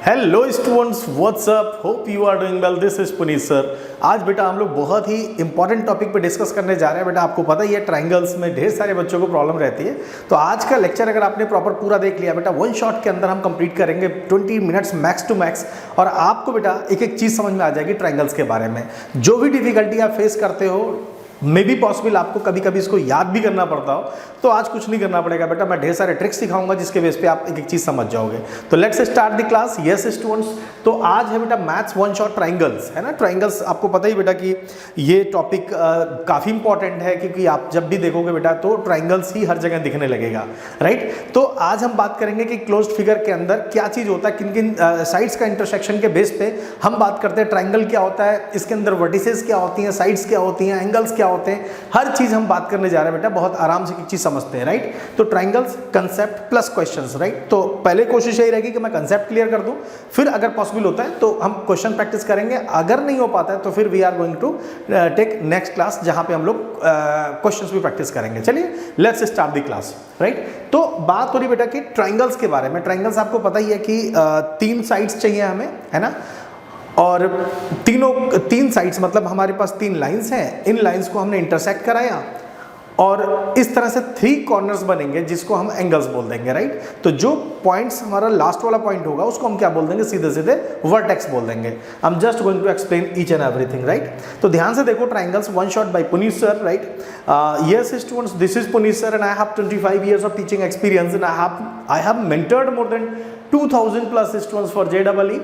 Hello students, what's up, hope you are doing well. This is Puneet sir. आज बेटा हम लोग बहुत ही इंपॉर्टेंट टॉपिक पे डिस्कस करने जा रहे हैं। बेटा आपको पता ही है ट्रायंगल्स में ढेर सारे बच्चों को प्रॉब्लम रहती है। तो आज का लेक्चर अगर आपने प्रॉपर पूरा देख लिया बेटा, वन शॉट के अंदर हम कंप्लीट करेंगे 20 मिनट्स मैक्स टू मैक्स। और आपको बेटा एक एक चीज़ समझ में आ जाएगी ट्रायंगल्स के बारे में। जो भी डिफिकल्टी आप फेस करते हो, मे बी पॉसिबल आपको कभी कभी इसको याद भी करना पड़ता हो, तो आज कुछ नहीं करना पड़ेगा बेटा। मैं ढेर सारे ट्रिक्स सिखाऊंगा जिसके बेस पे आप एक एक चीज समझ जाओगे। तो let's start the class. Yes students, तो आज है बेटा मैथ्स वन शॉट ट्रायंगल्स, है ना। ट्रायंगल्स आपको पता ही बेटा कि ये टॉपिक काफ़ी इंपॉर्टेंट है, क्योंकि आप जब भी देखोगे बेटा तो ट्रायंगल्स ही हर जगह दिखने लगेगा, राइट। तो आज हम बात करेंगे कि क्लोज्ड फिगर के अंदर क्या चीज़ होता है, किन किन साइड्स का इंटरसेक्शन के बेस पे हम बात करते हैं। ट्रायंगल क्या होता है, इसके अंदर वर्टिसेस क्या होती हैं, साइड्स क्या होती हैं, एंगल्स क्या होते हैं, हर चीज हम बात करने जा रहे हैं बेटा। बहुत आराम से एक चीज समझते हैं, राइट। तो triangles, concept plus questions, right. तो पहले कोशिश यही रहेगी कि मैं कंसेप्ट क्लियर कर दूं, फिर अगर पॉसिबल होता है तो हम क्वेश्चन प्रैक्टिस करेंगे। अगर नहीं हो पाता है तो फिर we are going to take next class, जहां पे हम लोग क्वेश्चंस भी प्रैक्टिस करेंगे। चलिए let's start the class, right. तो बात हो रही बेटा कि ट्रायंगल्स के बारे में। ट्रायंगल्स आपको पता ही है कि 3 साइड्स चाहिए हमें, है ना। और तीन साइड्स मतलब हमारे पास 3 लाइंस हैं। इन लाइंस को हमने इंटरसेक्ट कराया और इस तरह से 3 कॉर्नर्स बनेंगे जिसको हम एंगल्स बोल देंगे, राइट। तो जो पॉइंट्स हमारा लास्ट वाला पॉइंट होगा उसको हम क्या बोल देंगे, सीधे सीधे वर्टेक्स बोल देंगे। I am just going to explain each and everything, right. तो ध्यान से देखो, triangles one shot by Puneet sir, right. Yes students, this is Puneet sir and I have 25 years of teaching experience and I have mentored more than 2000 plus students for JEE.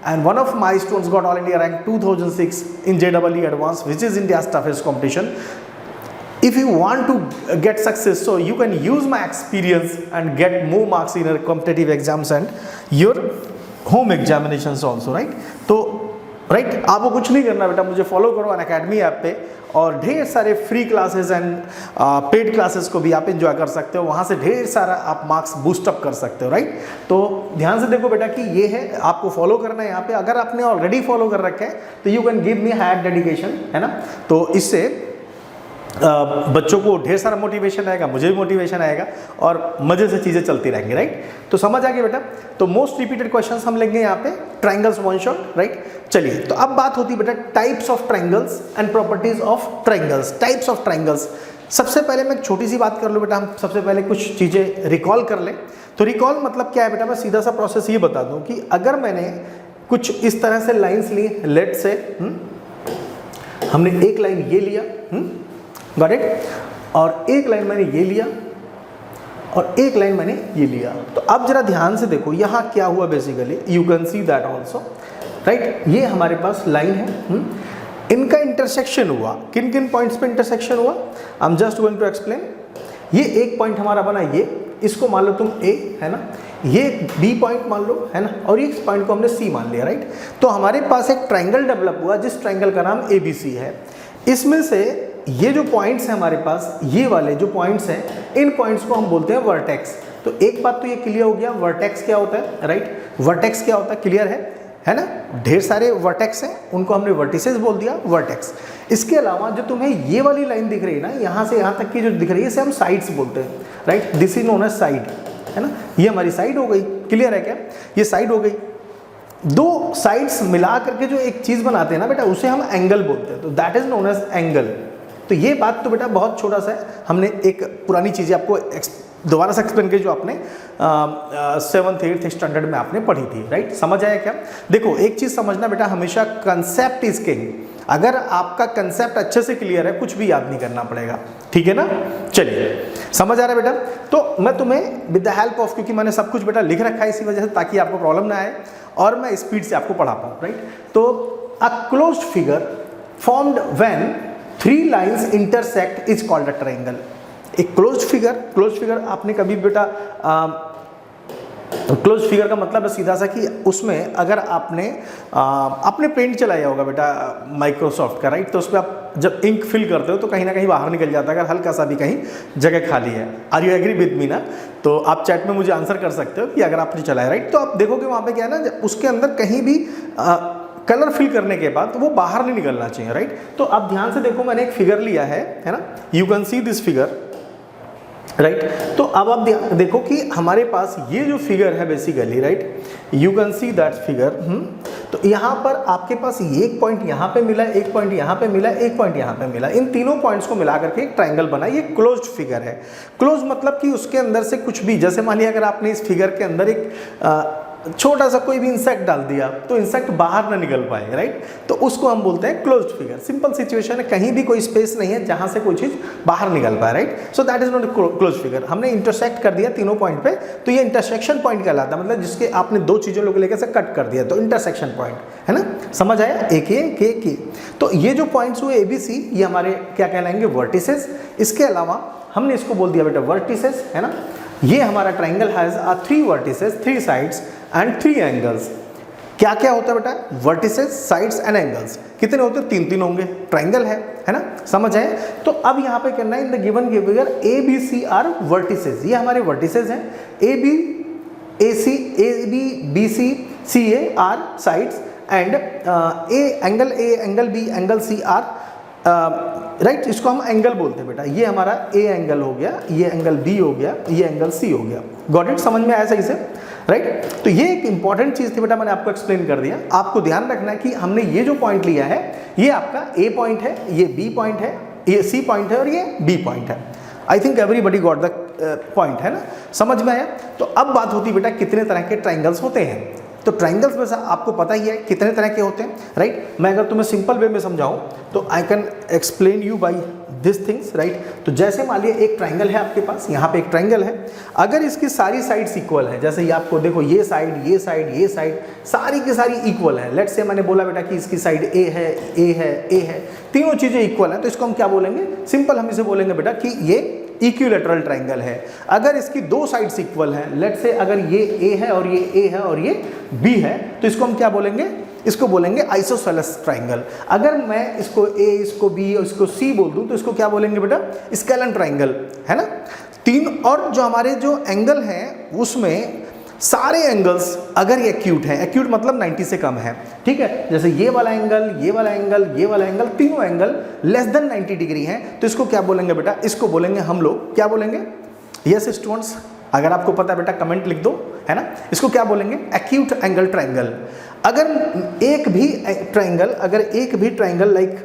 And one of my students got All India rank 2006 in JEE Advanced, which is India's toughest competition. If you want to get success, so you can use my experience and get more marks in your competitive exams and your home examinations also, right? तो right, आपको कुछ नहीं करना बेटा, मुझे follow करो Unacademy app पे, और ढेर सारे free classes and paid classes को भी आप एंजॉय कर सकते हो। वहाँ से ढेर सारा आप मार्क्स बूस्टअप कर सकते हो, राइट। तो ध्यान से देखो बेटा कि ये है, आपको फॉलो करना है यहाँ पे। अगर आपने ऑलरेडी फॉलो कर रखे हैं तो you can give me higher dedication, है ना। तो इससे बच्चों को ढेर सारा मोटिवेशन आएगा, मुझे भी मोटिवेशन आएगा और मजे से चीज़ें चलती रहेंगी, राइट। तो समझ आ गया बेटा। तो मोस्ट रिपीटेड क्वेश्चंस हम लेंगे यहाँ पे, ट्रायंगल्स वन शॉट, राइट। चलिए, तो अब बात होती है बेटा types of triangles and properties of triangles. Types of triangles, सबसे पहले मैं एक छोटी सी बात कर लूँ बेटा। हम सबसे पहले कुछ चीज़ें रिकॉल कर लें। तो रिकॉल मतलब क्या है बेटा, मैं सीधा सा प्रोसेस ये बता दूँ कि अगर मैंने कुछ इस तरह से लाइन्स ली, लेट से हमने एक लाइन ये लिया, गॉट इट, और एक लाइन मैंने ये लिया और एक लाइन मैंने ये लिया। तो अब जरा ध्यान से देखो यहाँ क्या हुआ basically, you can see that also, right. ये हमारे पास लाइन है, इनका इंटरसेक्शन हुआ। किन किन पॉइंट्स पे इंटरसेक्शन हुआ, I am just going to explain. ये एक पॉइंट हमारा बना, ये इसको मान लो तुम ए, है ना, ये बी पॉइंट मान लो, है ना, और इस पॉइंट को हमने सी मान लिया, राइट। तो हमारे पास एक ट्रायंगल डेवलप हुआ जिस ट्रायंगल का नाम ABC है। इसमें से ये जो पॉइंट्स हैं हमारे पास, ये वाले जो पॉइंट्स हैं, इन पॉइंट्स को हम बोलते हैं वर्टेक्स। तो एक बात तो ये क्लियर हो गया, वर्टेक्स क्या होता है, राइट। वर्टेक्स क्या होता है, क्लियर है ना। ढेर सारे वर्टेक्स हैं, उनको हमने वर्टिसेस बोल दिया, वर्टेक्स। इसके अलावा जो तुम्हें ये वाली लाइन दिख रही है ना, यहाँ से यहाँ तक की जो दिख रही है, इसे हम साइड्स बोलते हैं, right. This is known as side, है ना। ये हमारी साइड हो गई, क्लियर है क्या, ये साइड हो गई। 2 साइड्स मिला करके जो एक चीज बनाते हैं ना बेटा, उसे हम एंगल बोलते हैं। तो that is known as angle. तो ये बात तो बेटा बहुत छोटा सा है, हमने एक पुरानी चीज़ें आपको दोबारा से एक्सप्लेन की जो आपने 7th 8th स्टैंडर्ड में आपने पढ़ी थी, राइट। समझ आया क्या। देखो एक चीज़ समझना बेटा, हमेशा कंसेप्ट इज किंग। अगर आपका कंसेप्ट अच्छे से क्लियर है, कुछ भी याद नहीं करना पड़ेगा, ठीक है ना। चलिए, समझ आ रहा है बेटा। तो मैं तुम्हें विद द हेल्प ऑफ, क्योंकि मैंने सब कुछ बेटा लिख रखा है इसी वजह से, ताकि आपको प्रॉब्लम ना आए और मैं स्पीड से आपको पढ़ा पाऊँ, राइट। तो a closed figure formed when 3 lines intersect is called a triangle. एक क्लोज्ड फिगर आपने कभी बेटा क्लोज्ड फिगर का मतलब है सीधा सा कि उसमें अगर आपने पेंट चलाया होगा बेटा माइक्रोसॉफ्ट का, राइट। तो उस पर आप जब इंक फिल करते हो तो कहीं ना कहीं बाहर निकल जाता है, अगर हल्का सा भी कहीं जगह खाली है। Are you agree with me ना। तो आप चैट में मुझे आंसर कर सकते हो कि अगर आपने चलाया, राइट। तो आप देखोगे वहाँ पे क्या है ना, उसके अंदर कहीं भी कलर फिल करने के बाद वो बाहर नहीं निकलना चाहिए, राइट। तो आप ध्यान से देखो, मैंने एक फिगर लिया है ना, you can see this figure. Right तो अब आप देखो कि हमारे पास ये जो फिगर है basically, right, you can see that figure. तो यहाँ पर आपके पास ये एक पॉइंट यहाँ पे मिला, एक पॉइंट यहाँ पे मिला, एक पॉइंट यहाँ पे मिला, इन तीनों पॉइंट्स को मिला करके एक ट्रायंगल बना। ये क्लोज्ड फिगर है। क्लोज मतलब कि उसके अंदर से कुछ भी, जैसे मान लिया अगर आपने इस फिगर के अंदर एक छोटा सा कोई भी इंसेक्ट डाल दिया तो इंसेक्ट बाहर ना निकल पाए, राइट, तो उसको हम बोलते हैं क्लोज्ड फिगर। सिंपल सिचुएशन है, कहीं भी कोई स्पेस नहीं है जहां से कोई चीज बाहर निकल पाए, right, so that is not closed figure. हमने इंटरसेक्ट कर दिया तीनों पॉइंट पे, तो ये इंटरसेक्शन पॉइंट कहलाता है, मतलब जिसके आपने दो चीजों को लेकर से कट कर दिया, तो इंटरसेक्शन पॉइंट है ना, समझ आया, एक ये। तो ये जो पॉइंट्स हुए ABC, ये हमारे क्या कहलाएंगे, वर्टिसेस। इसके अलावा हमने इसको बोल दिया बेटा वर्टिसेस, है ना। ये हमारा triangle has 3 vertices, 3 sides and 3 angles. क्या क्या होता है बेटा, वर्टिसेस, साइड्स एंड एंगल्स। कितने होते हैं, 3 होंगे, ट्राइंगल है ना, समझ आए। तो अब यहाँ पे करना है, in the given figure ABC are vertices, ये हमारे वर्टिसेस हैं। AB, AC, AB, BC, CA are sides and angle A, angle B, angle C are right, इसको हम एंगल बोलते हैं बेटा। ये हमारा A एंगल हो गया, ये एंगल B हो गया, ये एंगल C हो गया। गॉट इट, समझ में आया सही से, राइट। तो ये एक इंपॉर्टेंट चीज थी बेटा, मैंने आपको एक्सप्लेन कर दिया। आपको ध्यान रखना है कि हमने ये जो पॉइंट लिया है, ये आपका A पॉइंट है, ये B पॉइंट है, ये C पॉइंट है और ये B पॉइंट है। I think everybody got the point, है ना, समझ में आया। तो अब बात होती है बेटा कितने तरह के ट्राइंगल्स होते हैं। तो ट्राइंगल्स में से आपको पता ही है कितने तरह के होते हैं, राइट। मैं अगर तुम्हें सिंपल वे में समझाऊं तो I can explain you by this things, right. तो जैसे मान लिया एक ट्राइंगल है आपके पास, यहाँ पे एक ट्राइंगल है, अगर इसकी सारी साइड्स इक्वल है, जैसे ये आपको देखो, ये साइड, ये साइड, ये साइड, सारी की सारी इक्वल है। लेट्स से मैंने बोला बेटा कि इसकी साइड A है, A है, A है, तीनों चीजें इक्वल है, तो इसको हम क्या बोलेंगे, सिंपल हम इसे बोलेंगे बेटा कि ये इक्विलैटरल ट्राइंगल है। अगर इसकी 2 साइड्स इक्वल है, लेट्स से अगर ये A है और ये A है और ये B है, तो इसको हम क्या बोलेंगे, इसको बोलेंगे आइसोसेलेस ट्राइंगल। अगर मैं इसको A, इसको B और इसको C बोल दूं तो इसको क्या बोलेंगे बेटा, स्केलन ट्राइंगल, है ना। 3 और जो हमारे जो एंगल हैं उसमें सारे एंगल्स अगर ये एक्यूट है, एक्यूट मतलब 90 से कम है, ठीक है, जैसे ये वाला एंगल, ये वाला एंगल, ये वाला एंगल, तीनों एंगल लेस देन 90 डिग्री है, तो इसको क्या बोलेंगे बेटा, इसको बोलेंगे हम लोग, क्या बोलेंगे, यस स्टूडेंट्स, अगर आपको पता है बेटा कमेंट लिख दो, है ना। इसको क्या बोलेंगे, एक्यूट एंगल ट्राइंगल। अगर एक भी ट्राइंगल लाइक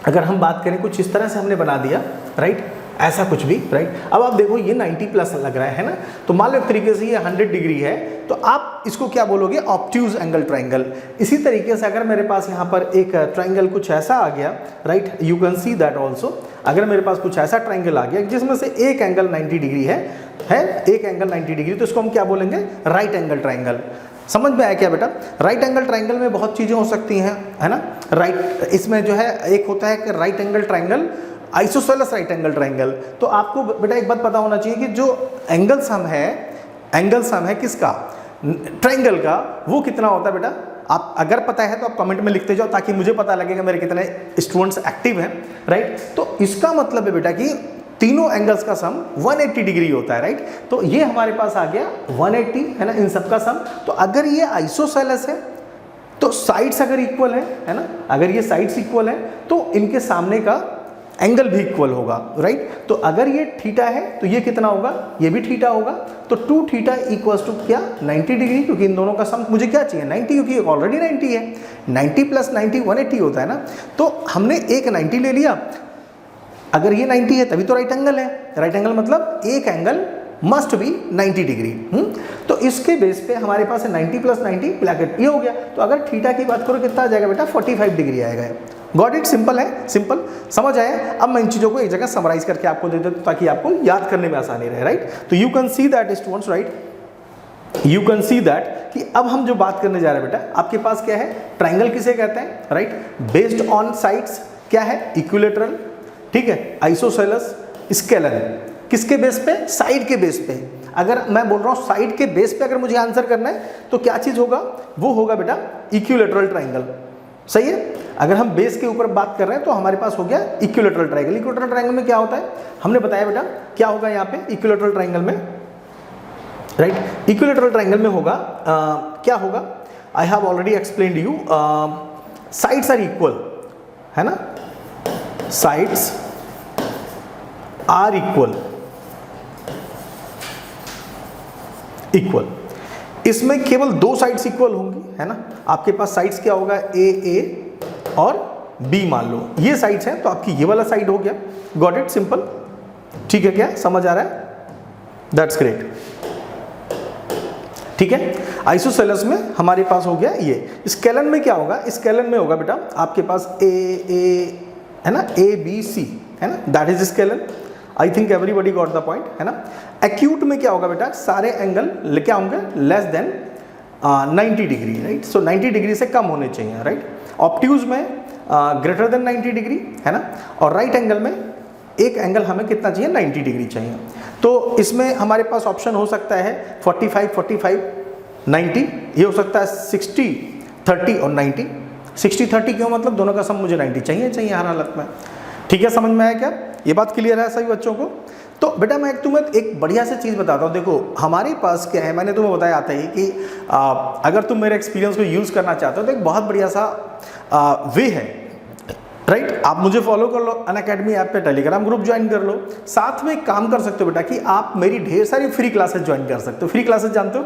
अगर हम बात करें कुछ इस तरह से हमने बना दिया, राइट, ऐसा कुछ भी, राइट। अब आप देखो ये 90 प्लस लग रहा है ना, तो मान लो एक तरीके से ये 100 डिग्री है, तो आप इसको क्या बोलोगे, ऑब्ट्यूज एंगल ट्राइंगल। इसी तरीके से अगर मेरे पास यहाँ पर एक ट्राइंगल कुछ ऐसा आ गया, right, you can see that also. अगर मेरे पास कुछ ऐसा ट्राइंगल आ गया जिसमें से एक एंगल 90 डिग्री है एक एंगल 90 डिग्री, तो इसको हम क्या बोलेंगे, राइट एंगल ट्राइंगल। समझ में आया क्या बेटा। राइट एंगल ट्राइंगल में बहुत चीजें हो सकती हैं, है ना। राइट, इसमें जो है एक होता है कि right angle triangle, isosceles right angle triangle. तो आपको बेटा एक बात पता होना चाहिए कि जो एंगल सम है किसका, ट्राइंगल का, वो कितना होता है बेटा। आप अगर पता है तो आप कमेंट में लिखते जाओ ताकि मुझे पता लगेगा मेरे कितने स्टूडेंट्स एक्टिव हैं, राइट। तो इसका मतलब है बेटा कि तीनों एंगल्स का सम 180 डिग्री होता है, राइट। तो ये हमारे पास आ गया 180, है ना, इन सब का सम। तो अगर ये आइसोसेलेस है तो साइड्स अगर इक्वल है ना, अगर ये साइड्स इक्वल है तो इनके सामने का एंगल भी इक्वल होगा, राइट। तो अगर ये थीटा है तो ये कितना होगा, ये भी थीटा होगा। तो 2 थीटा इक्वल्स टू क्या, 90 डिग्री, क्योंकि इन दोनों का सम मुझे क्या चाहिए, 90, क्योंकि ऑलरेडी 90 है। 90 प्लस 90 180 होता है ना। तो हमने एक 90 ले लिया, अगर ये 90 है तभी तो राइट एंगल है। राइट एंगल मतलब एक एंगल मस्ट बी 90 डिग्री। तो इसके बेस पे हमारे पास है 90 प्लस 90 ब्रैकेट, ये हो गया। तो अगर थीटा की बात करो कितना आ जाएगा बेटा, 45 डिग्री आएगा। गॉट इट, सिंपल है, सिंपल, समझ आया। अब मैं इन चीज़ों को एक जगह समराइज करके आपको दे देता हूँ ताकि आपको याद करने में आसानी रहे, राइट। तो you can see that students, right, you can see that कि अब हम जो बात करने जा रहे हैं बेटा, आपके पास क्या है, ट्राइंगल किसे कहते हैं, राइट, बेस्ड ऑन साइड्स क्या है, इक्विलैटरल, ठीक है, आइसोसेलेस, स्केलर। किसके बेस पे, साइड के बेस पे। अगर मैं बोल रहा हूँ साइड के बेस पे अगर मुझे आंसर करना है तो क्या चीज होगा, वो होगा बेटा इक्विलैटरल ट्राइंगल, सही है। अगर हम बेस के ऊपर बात कर रहे हैं तो हमारे पास हो गया इक्विलैटरल ट्राइंगल। इक्विलैटरल ट्राइंगल में क्या होता है, हमने बताया बेटा क्या होगा यहाँ पे इक्विलैटरल ट्राइंगल में, राइट। इक्विलैटरल ट्राइंगल में होगा क्या होगा, I have already explained you, sides are equal, है ना, साइड्स आर इक्वल, इक्वल। इसमें केवल दो साइड्स इक्वल होंगी, है ना। आपके पास साइड्स क्या होगा, ए और बी मान लो, ये साइड्स हैं तो आपकी ये वाला साइड हो गया। गॉट इट, सिंपल, ठीक है, क्या समझ आ रहा है? दैट्स ग्रेट, ठीक है। आइसोसेलेस में हमारे पास हो गया ये। स्केलन में क्या होगा, स्केलन में होगा बेटा आपके पास ए है ना, ए बी सी, है ना, that is scalene. I think everybody got the point, है ना। एक्यूट में क्या होगा बेटा, सारे एंगल क्या होंगे, लेस देन 90 डिग्री, राइट। सो 90 डिग्री से कम होने चाहिए, राइट। ऑब्ट्यूज में ग्रेटर देन 90 डिग्री, है ना। और राइट एंगल में एक एंगल हमें कितना चाहिए, 90 डिग्री चाहिए। तो इसमें हमारे पास ऑप्शन हो सकता है 45 45 90, ये हो सकता है 60 30 और 90। 60 30 क्यों, मतलब दोनों का सम मुझे 90 चाहिए हर हालत में, ठीक है। समझ में आया क्या, ये बात क्लियर है सभी बच्चों को? तो बेटा मैं तुम्हें एक बढ़िया सी चीज़ बताता हूँ। देखो हमारे पास क्या है, मैंने तुम्हें बताया आता है कि अगर तुम मेरे एक्सपीरियंस को यूज़ करना चाहते हो तो एक बहुत बढ़िया सा वे है, राइट। आप मुझे फॉलो कर लो, अनअकैडमी ऐप पे टेलीग्राम ग्रुप ज्वाइन कर लो। साथ में एक काम कर सकते हो बेटा कि आप मेरी ढेर सारी फ्री क्लासेस ज्वाइन कर सकते हो। फ्री क्लासेस जानते हो,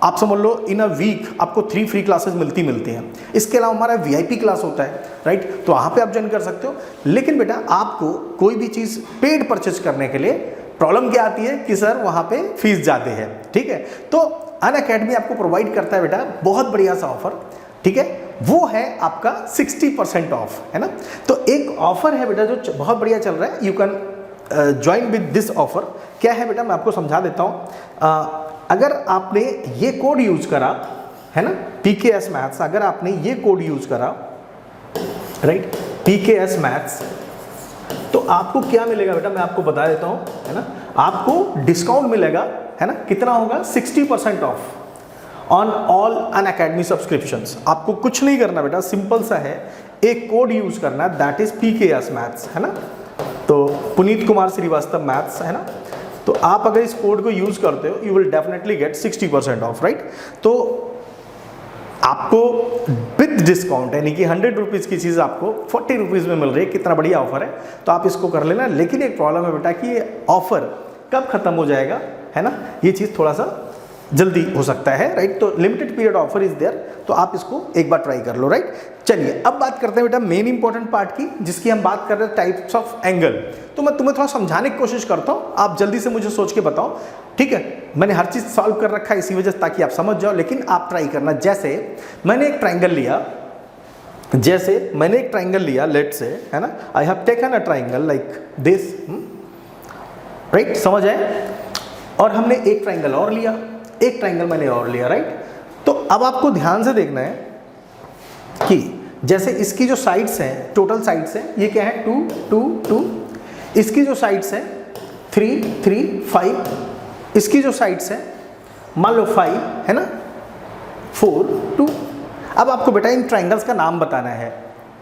आप समझ लो इन अ वीक आपको 3 फ्री क्लासेस मिलती हैं। इसके अलावा हमारा VIP क्लास होता है, राइट, तो वहाँ पे आप ज्वाइन कर सकते हो। लेकिन बेटा आपको कोई भी चीज़ पेड परचेज करने के लिए प्रॉब्लम क्या आती है कि सर वहाँ पे फीस ज़्यादा है, ठीक है। तो अनअकैडमी आपको प्रोवाइड करता है बेटा बहुत बढ़िया सा ऑफर, ठीक है। वो है आपका 60% ऑफ, है ना। तो एक ऑफर है बेटा जो बहुत बढ़िया चल रहा है, you can join with this offer. क्या है बेटा, मैं आपको समझा देता हूँ। अगर आपने ये कोड यूज करा, है ना, PKS मैथ्स, अगर आपने ये कोड यूज करा, राइट, PKS मैथ्स, तो आपको क्या मिलेगा बेटा, मैं आपको बता देता हूँ, है ना। आपको डिस्काउंट मिलेगा, है ना, कितना होगा, 60% of on all Unacademy subscriptions. आपको कुछ नहीं करना बेटा, सिंपल सा है, एक कोड यूज करना, दैट इज PKS मैथ्स, है ना। तो पुनीत कुमार श्रीवास्तव मैथ्स, है ना। तो आप अगर इस कोड को यूज करते हो you will definitely get 60% of, right. तो आपको विद डिस्काउंट यानी कि 100 रुपीज़ की चीज़ आपको 40 रुपीज़ में मिल रही है। कितना बढ़िया ऑफर है, तो आप इसको कर लेना। लेकिन एक प्रॉब्लम है बेटा कि ये ऑफर कब खत्म हो जाएगा, है ना, ये चीज़ थोड़ा सा जल्दी हो सकता है, राइट। तो limited period offer is there, तो आप इसको एक बार ट्राई कर लो, राइट। चलिए अब बात करते हैं बेटा मेन इंपॉर्टेंट पार्ट की, जिसकी हम बात कर रहे हैं टाइप्स ऑफ एंगल। तो मैं तुम्हें थोड़ा समझाने की कोशिश करता हूँ, आप जल्दी से मुझे सोच के बताओ, ठीक है। मैंने हर चीज़ सॉल्व कर रखा है इसी वजह से, ताकि आप समझ जाओ। लेकिन आप ट्राई करना। जैसे मैंने एक ट्राइंगल लिया, लेट से, है ना, I have taken a triangle like this, right, समझ आए। और हमने एक ट्राइंगल और लिया, एक ट्राइंगल मैंने और लिया, राइट। तो अब आपको ध्यान से देखना है कि जैसे इसकी जो साइड्स हैं, टोटल साइड्स हैं, ये क्या है, 2 2 2। इसकी जो साइड्स हैं 3 3 5। इसकी जो साइड्स हैं मान लो 5, है ना, 4 2। अब आपको बेटा इन ट्राइंगल्स का नाम बताना है।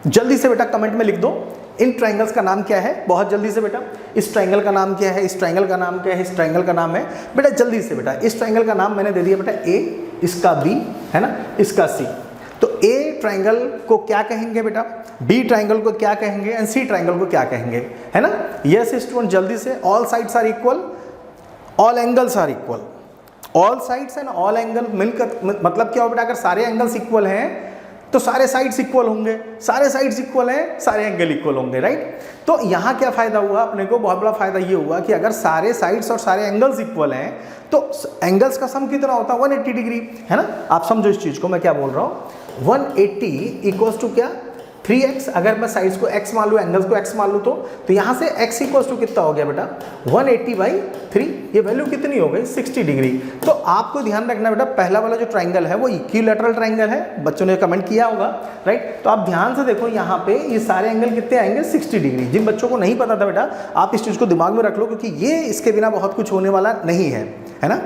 जल्दी से बेटा कमेंट में लिख दो इन ट्राइंगल्स का नाम क्या है, बहुत जल्दी से बेटा। इस ट्राइंगल का नाम क्या है, इस ट्राइंगल का नाम क्या है, इस ट्राइंगल का नाम है बेटा, जल्दी से बेटा। इस ट्राइंगल का नाम मैंने दे दिया बेटा A, इसका B, है ना, इसका C। तो A ट्राइंगल को क्या कहेंगे बेटा, B ट्राइंगल को क्या कहेंगे, एंड C ट्राइंगल को क्या कहेंगे, है ना। यस स्टूडेंट, जल्दी से। All sides are equal, all angles are equal. All sides and all angle मिलकर मतलब क्या हो बेटा, अगर सारे एंगल्स इक्वल हैं तो सारे साइड्स इक्वल होंगे, सारे साइड्स इक्वल हैं, सारे एंगल इक्वल होंगे, राइट। तो यहाँ क्या फायदा हुआ अपने को, बहुत बड़ा फायदा ये हुआ कि अगर सारे साइड्स और सारे एंगल्स इक्वल हैं तो एंगल्स का सम कितना होता है, 180 डिग्री, है ना। आप समझो इस चीज को, मैं क्या बोल रहा हूँ। 180 इक्वल्स टू क्या, 3x। अगर मैं साइड्स को x मान लूँ, एंगल्स को x मान लूँ, तो यहाँ से x इक्वल्स टू कितना हो गया बेटा, 180/3। ये वैल्यू कितनी हो गई, 60 डिग्री। तो आपको ध्यान रखना बेटा, पहला वाला जो ट्राइंगल है वो इक्विलैटरल ट्राइंगल है, बच्चों ने कमेंट किया होगा, राइट। तो आप ध्यान से देखो, यहाँ पे ये सारे एंगल कितने आएंगे, 60 डिग्री। जिन बच्चों को नहीं पता था बेटा, आप इस चीज़ को दिमाग में रख लो, क्योंकि ये इसके बिना बहुत कुछ होने वाला नहीं है, है ना।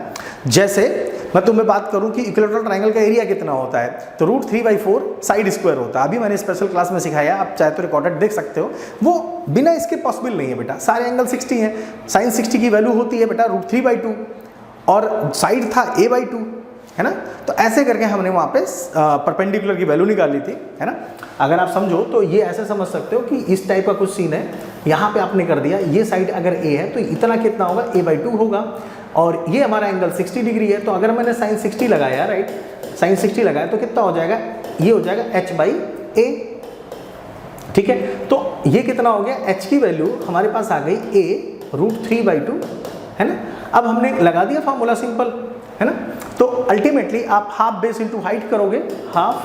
जैसे मैं तुम्हें बात करूं कि इक्विलैटरल ट्राइंगल का एरिया कितना होता है, तो √3/4 साइड स्क्वायर होता है। अभी मैंने स्पेशल क्लास में सिखाया, आप चाहे तो रिकॉर्डेड देख सकते हो। वो बिना इसके पॉसिबल नहीं है बेटा। सारे एंगल 60 हैं, साइन 60 की वैल्यू होती है बेटा √3/2, और साइड था a/2, है ना। तो ऐसे करके हमने वहाँ पे परपेंडिकुलर की वैल्यू निकाली थी, है ना। अगर आप समझो तो ये ऐसे समझ सकते हो कि इस टाइप का कुछ सीन है, यहाँ पे आपने कर दिया, ये साइड अगर ए है तो इतना कितना होगा, a/2 होगा, और ये हमारा एंगल 60 डिग्री है, तो अगर मैंने साइन 60 लगाया, राइट, साइन 60 लगाया तो कितना हो जाएगा, ये हो जाएगा h/a, ठीक है। तो ये कितना हो गया, h की वैल्यू हमारे पास आ गई a√3/2, है ना। अब हमने लगा दिया फार्मूला सिंपल, है ना। तो अल्टीमेटली आप हाफ बेस इंटू हाइट करोगे, हाफ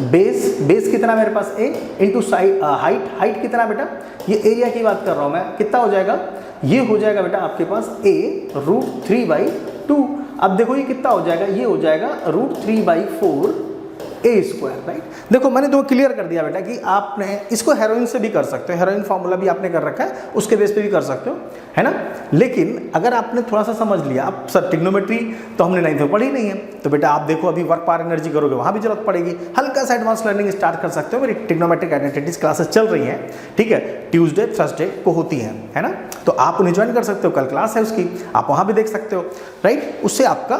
बेस कितना मेरे पास a इंटू हाइट कितना बेटा, ये एरिया की बात कर रहा हूँ मैं, कितना हो जाएगा, ये हो जाएगा बेटा आपके पास a√3/2। अब देखो ये कितना हो जाएगा, ये हो जाएगा √3/4a², राइट। देखो मैंने तो क्लियर कर दिया बेटा कि आपने इसको हेरोइन से भी कर सकते हो, हेरोइन फार्मूला भी आपने कर रखा है, उसके बेस पे भी कर सकते हो, है ना। लेकिन अगर आपने थोड़ा सा समझ लिया, अब सर ट्रिग्नोमेट्री तो हमने 9th में पढ़ी नहीं है, तो बेटा आप देखो अभी वर्क पावर एनर्जी करोगे वहाँ भी जरूरत पड़ेगी, हल्का सा एडवांस लर्निंग स्टार्ट कर सकते हो। मेरी ट्रिग्नोमेट्रिक आइडेंटिटीज क्लासेस चल रही हैं, ठीक है, ट्यूसडे थर्सडे को होती हैं, है ना। तो आप उन्हें ज्वाइन कर सकते हो, कल क्लास है उसकी, आप वहाँ भी देख सकते हो, राइट। उससे आपका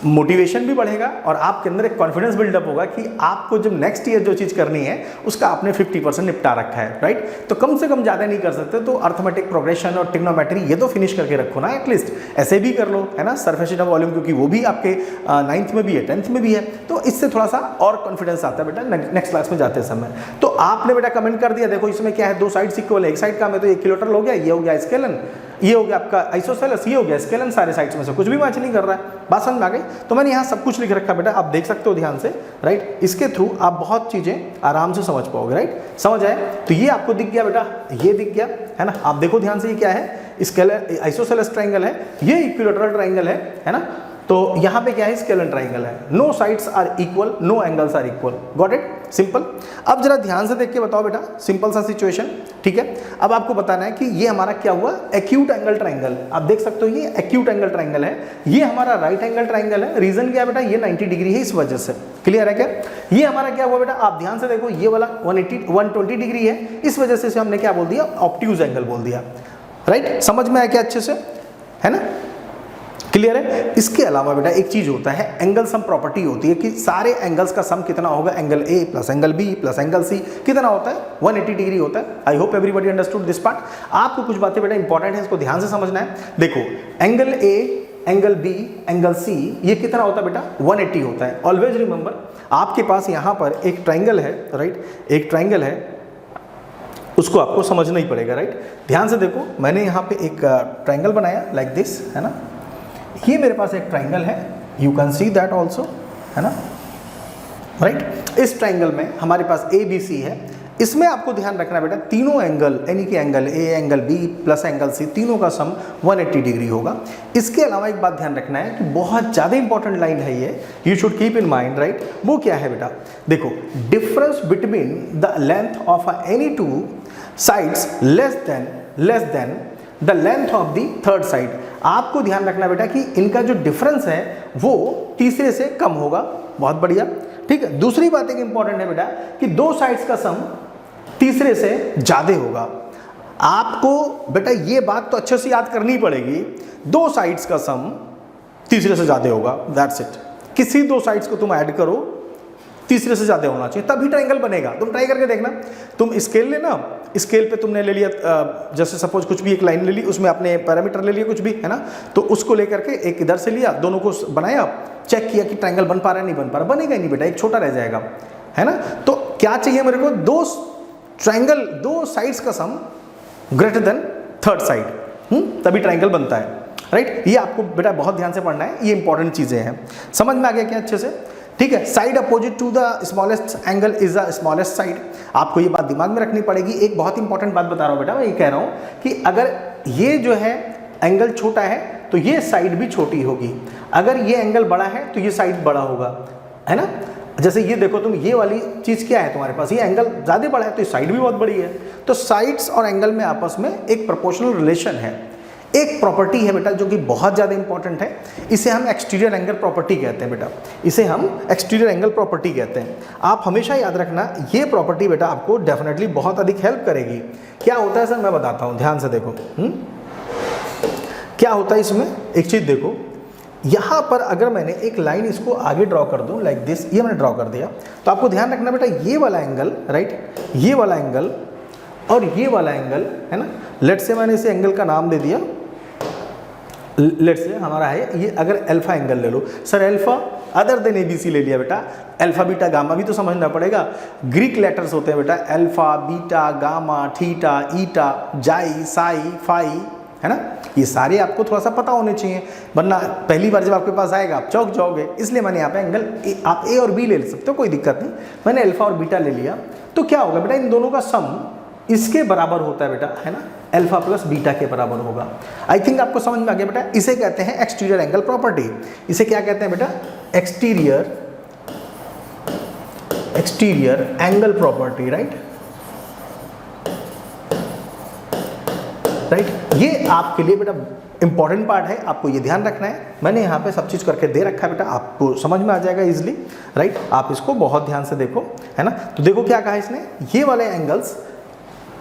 मोटिवेशन भी बढ़ेगा और आपके अंदर एक कॉन्फिडेंस बिल्डअप होगा कि आपको जब नेक्स्ट ईयर जो चीज़ करनी है उसका आपने 50% निपटा रखा है, राइट। तो कम से कम ज़्यादा नहीं कर सकते, तो अर्थमेटिक प्रोग्रेशन और ट्रिग्नोमेट्री ये तो फिनिश करके रखो ना एटलीस्ट, ऐसे भी कर लो, है ना। सरफेस एरिया वॉल्यूम क्योंकि वो भी आपके 9th में भी है, 10th में भी है, तो इससे थोड़ा सा और कॉन्फिडेंस आता है बेटा नेक्स्ट क्लास में जाते समय। तो आपने बेटा कमेंट कर दिया, देखो इसमें क्या है, दो साइड्स इक्वल है, एक साइड का में तो 1 किलोमीटर हो गया, ये हो गया स्केलन, ये हो गया आपका आइसोसेलेस, ये हो गया स्केलन, सारे साइड्स में से कुछ भी मैच नहीं कर रहा है, बात समझ में आ गई। तो मैंने यहाँ सब कुछ लिख रखा बेटा, आप देख सकते हो ध्यान से, राइट। इसके थ्रू आप बहुत चीज़ें आराम से समझ पाओगे, राइट। समझ आए तो ये आपको दिख गया बेटा, ये दिख गया, है ना। आप देखो ध्यान से, ये क्या है, स्केलर आइसोसेलेस ट्राइंगल है, ये इक्विलैटरल ट्राइंगल है ना। तो यहाँ पे क्या है, स्केलर ट्राइंगल है, no sides are equal, no angles are equal, got it, simple. अब जरा ध्यान से देख के बताओ बेटा, सिंपल सा सिचुएशन, ठीक है। अब आपको बताना है कि ये हमारा क्या हुआ, एक्यूट एंगल ट्राइंगल, आप देख सकते हो ये एक्यूट एंगल ट्राइंगल है, ये हमारा राइट एंगल ट्राइंगल है। रीजन क्या है बेटा, ये 90 डिग्री है, इस वजह से, क्लियर है क्या। ये हमारा क्या हुआ बेटा, आप ध्यान से देखो, ये वाला 120 डिग्री है, इस वजह से हमने क्या बोल दिया, ऑब्ट्यूज एंगल बोल दिया, राइट। समझ में आया क्या अच्छे से, है ना, क्लियर है। इसके अलावा बेटा एक चीज होता है, एंगल सम प्रॉपर्टी होती है कि सारे एंगल्स का सम कितना होगा, angle A plus angle B plus angle C कितना होता है, 180 डिग्री होता है। I hope everybody understood this part. आपको कुछ बातें बेटा इंपॉर्टेंट है, इसको ध्यान से समझना है। देखो angle A, angle B, angle C, ये कितना होता है बेटा, 180 होता है। ऑलवेज रिमेंबर, आपके पास यहाँ पर एक ट्राइंगल है, राइट, एक ट्राइंगल है, उसको आपको समझना ही पड़ेगा, राइट। ध्यान से देखो, मैंने यहाँ पे एक ट्राइंगल बनाया लाइक दिस, है ना। ये मेरे पास एक ट्राइंगल है, you can see that also, है ना, राइट। इस ट्राइंगल में हमारे पास ए बी सी है, इसमें आपको ध्यान रखना बेटा, तीनों एंगल यानी कि angle A, angle B plus angle C, तीनों का सम 180 डिग्री होगा। इसके अलावा एक बात ध्यान रखना है कि बहुत ज़्यादा इंपॉर्टेंट लाइन है ये, you should keep in mind, right. वो क्या है बेटा, देखो difference between the length of any two sides less than the length of the third side. आपको ध्यान रखना बेटा कि इनका जो डिफरेंस है वो तीसरे से कम होगा, बहुत बढ़िया, ठीक है। दूसरी बात एक इंपॉर्टेंट है बेटा कि दो साइड्स का सम तीसरे से ज्यादा होगा। आपको बेटा ये बात तो अच्छे से याद करनी पड़ेगी, दो साइड्स का सम तीसरे से ज्यादा होगा, दैट्स इट। किसी दो साइड्स को तुम ऐड करो, तीसरे से ज्यादा होना चाहिए, तभी ट्रायंगल बनेगा। तुम ट्राई करके देखना, तुम स्केल लेना, स्केल पे तुमने ले लिया, जैसे सपोज कुछ भी एक लाइन ले ली, उसमें आपने पैरामीटर ले लिया कुछ भी, है ना, तो उसको लेकर के एक इधर से लिया, दोनों को बनाया, चेक किया कि ट्रायंगल बन पा रहा है नहीं बन पा रहा, बनेगा ही नहीं बेटा, एक छोटा रह जाएगा, है ना। तो क्या चाहिए मेरे को, दो ट्रायंगल, दो साइड्स का सम ग्रेटर देन थर्ड साइड, तभी ट्रायंगल बनता है, राइट। ये आपको बेटा बहुत ध्यान से पढ़ना है, ये इंपॉर्टेंट चीजें हैं। समझ में आ गया क्या अच्छे से, ठीक है। Side opposite to the smallest angle is the smallest side, आपको ये बात दिमाग में रखनी पड़ेगी। एक बहुत इंपॉर्टेंट बात बता रहा हूँ बेटा, मैं ये कह रहा हूँ कि अगर ये जो है एंगल छोटा है तो ये साइड भी छोटी होगी, अगर ये एंगल बड़ा है तो ये साइड बड़ा होगा, है ना। जैसे ये देखो तुम, ये वाली चीज़ क्या है तुम्हारे पास, ये एंगल ज़्यादा बड़ा है तो ये साइड भी बहुत बड़ी है। तो साइड्स और एंगल में आपस में एक प्रोपोर्शनल रिलेशन है। एक प्रॉपर्टी है बेटा जो कि बहुत ज़्यादा इंपॉर्टेंट है, इसे हम एक्सटीरियर एंगल प्रॉपर्टी कहते हैं बेटा, इसे हम एक्सटीरियर एंगल प्रॉपर्टी कहते हैं। आप हमेशा याद रखना, ये प्रॉपर्टी बेटा आपको डेफिनेटली बहुत अधिक हेल्प करेगी। क्या होता है सर, मैं बताता हूँ, ध्यान से देखो। क्या होता है इसमें, एक चीज़ देखो, यहाँ पर अगर मैंने एक लाइन इसको आगे ड्रॉ कर दूँ लाइक दिस, ये मैंने ड्रॉ कर दिया, तो आपको ध्यान रखना बेटा ये वाला एंगल, राइट, ये वाला एंगल और ये वाला एंगल है ना, लेट्स से मैंने इसे एंगल का नाम दे दिया, लेट्स से हमारा है ये, अगर अल्फा एंगल ले लो sir, alpha other than ABC ले लिया बेटा, अल्फा बीटा गामा भी तो समझना पड़ेगा, ग्रीक लेटर्स होते हैं बेटा, अल्फा बीटा गामा थीटा ईटा जाई साई फाई, है ना, ये सारे आपको थोड़ा सा पता होने चाहिए, वरना पहली बार जब आपके पास आएगा आप चौंक जाओगे। इसलिए मैंने यहाँ पे एंगल आप ए और बी ले सकते हो, कोई दिक्कत नहीं, मैंने अल्फा और बीटा ले लिया, तो क्या होगा बेटा इन दोनों का सम इसके बराबर होता है बेटा, है ना, अल्फा प्लस बीटा के बराबर होगा। आई थिंक आपको समझ में आ गया बेटा, इसे कहते हैं एक्सटीरियर एंगल प्रॉपर्टी। इसे क्या कहते हैं बेटा, एक्सटीरियर एंगल प्रॉपर्टी, राइट। ये आपके लिए बेटा इंपॉर्टेंट पार्ट है, आपको ये ध्यान रखना है, मैंने यहाँ पे सब चीज़ करके दे रखा है बेटा, आपको समझ में आ जाएगा इजीली, राइट। आप इसको बहुत ध्यान से देखो, है ना। तो देखो क्या कहा इसने, ये वाले एंगल्स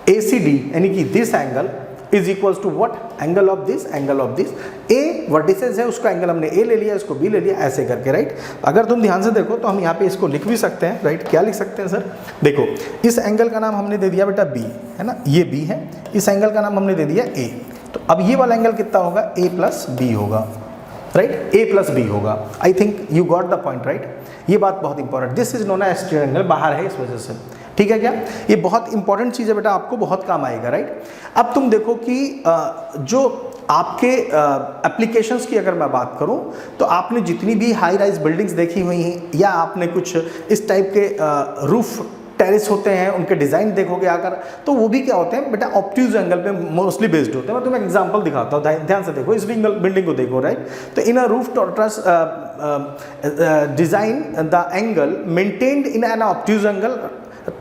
ACD यानी कि this angle is equals to what, angle of this, angle of this, A vertices है उसका एंगल हमने ए ले लिया, इसको बी ले लिया, ऐसे करके, राइट। अगर तुम ध्यान से देखो तो हम यहाँ पे इसको लिख भी सकते हैं, राइट। क्या लिख सकते हैं सर, देखो इस एंगल का नाम हमने दे दिया बेटा बी, है ना, ये बी है, इस एंगल का नाम हमने दे दिया ए, तो अब ये वाला एंगल कितना होगा, ए प्लस बी होगा, राइट, ए प्लस बी होगा। I think you got the point, right. ये बात बहुत important, this is known as exterior angle, बाहर है इस वजह से, ठीक है क्या, ये बहुत इंपॉर्टेंट चीज़ है बेटा, आपको बहुत काम आएगा, राइट। अब तुम देखो कि जो आपके एप्लीकेशंस की अगर मैं बात करूं, तो आपने जितनी भी हाई राइज बिल्डिंग्स देखी हुई हैं, या आपने कुछ इस टाइप के रूफ टेरेस होते हैं, उनके डिज़ाइन देखोगे आकर, तो वो भी क्या होते हैं बेटा, ऑब्ट्यूज एंगल पे मोस्टली बेस्ड होते हैं। मैं तुम्हें एग्जांपल दिखाता हूँ, ध्यान से देखो, इस बिल्डिंग को देखो, राइट। तो in a roof tortuous design the angle maintained in an obtuse angle,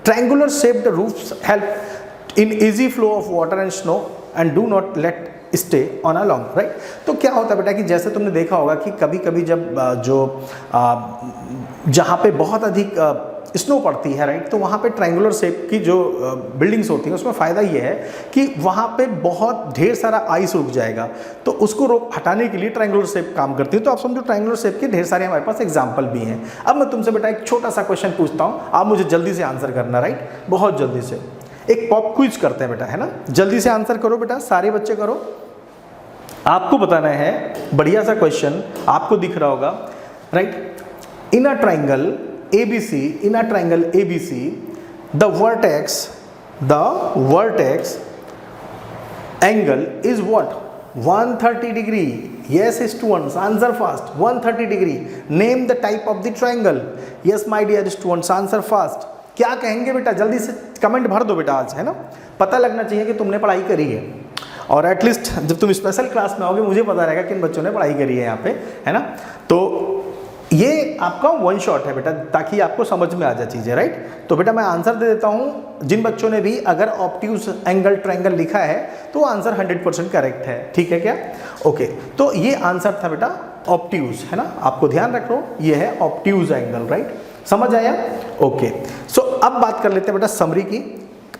triangular shaped roofs help in easy flow of water and snow and do not let stay on a long, right। तो क्या होता है बेटा कि जैसे तुमने देखा होगा कि कभी कभी जब जो जहाँ पे बहुत अधिक स्नो पड़ती है, राइट, तो वहाँ पे ट्रायंगुलर शेप की जो बिल्डिंग्स होती हैं उसमें फ़ायदा ये है कि वहाँ पे बहुत ढेर सारा आइस रुक जाएगा, तो उसको हटाने के लिए ट्रायंगुलर शेप काम करती है। तो आप समझो ट्रायंगुलर शेप के ढेर सारे हमारे पास एग्जाम्पल भी हैं। अब मैं तुमसे बेटा एक छोटा सा क्वेश्चन पूछता हूँ, आप मुझे जल्दी से आंसर करना, राइट, बहुत जल्दी से। एक पॉप क्विज करते हैं बेटा, है ना, जल्दी से आंसर करो बेटा, सारे बच्चे करो। आपको बताना है, बढ़िया सा क्वेश्चन आपको दिख रहा होगा, right. In a triangle ABC, in a triangle ABC, the vertex angle is what, 130 degree. Yes students, answer fast, 130 degree. Name the type of the triangle. Yes my dear students, answer fast. क्या कहेंगे बेटा, जल्दी से comment भर दो बेटा आज, है ना, पता लगना चाहिए कि तुमने पढ़ाई करी है, और एटलीस्ट जब तुम स्पेशल क्लास में आओगे मुझे पता रहेगा किन बच्चों ने पढ़ाई करी है यहाँ पे, है ना। तो ये आपका वन शॉट है बेटा, ताकि आपको समझ में आ जाए चीज़ें, राइट। तो बेटा मैं आंसर दे देता हूँ, जिन बच्चों ने भी अगर ऑब्ट्यूज एंगल ट्रायंगल लिखा है तो आंसर 100% करेक्ट है, ठीक है क्या, ओके। तो ये आंसर था बेटा ऑब्ट्यूज, है ना, आपको ध्यान रखो ये है ऑब्ट्यूज एंगल, राइट, समझ आया, ओके। सो अब बात कर लेते हैं बेटा समरी की,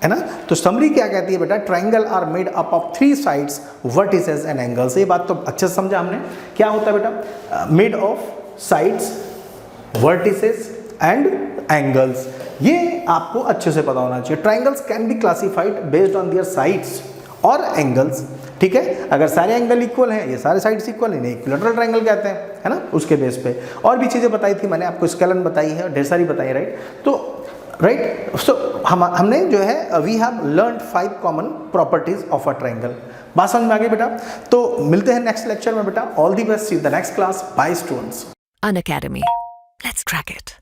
है ना। तो समरी क्या कहती है बेटा, triangle are made up of 3 sides, vertices and angles. ये बात तो अच्छे से समझा हमने, क्या होता है बेटा, made of sides, vertices and angles, ये आपको अच्छे से पता होना चाहिए। Triangles can be classified based on their sides और एंगल्स, ठीक है। अगर सारे एंगल इक्वल हैं, ये सारे साइड्स इक्वल, इन्हें इक्विलैटरल ट्रायंगल कहते हैं, है ना, उसके बेस पे। और भी चीज़ें बताई थी मैंने आपको, स्केलन बताई है, ढेर सारी बताई, राइट। तो राइट, सो हमने जो है we have learned 5 common properties of a triangle. बात समझ में आ गई बेटा। तो मिलते हैं नेक्स्ट लेक्चर में बेटा, all the best, see the next class, bye students. Unacademy. Let's crack it.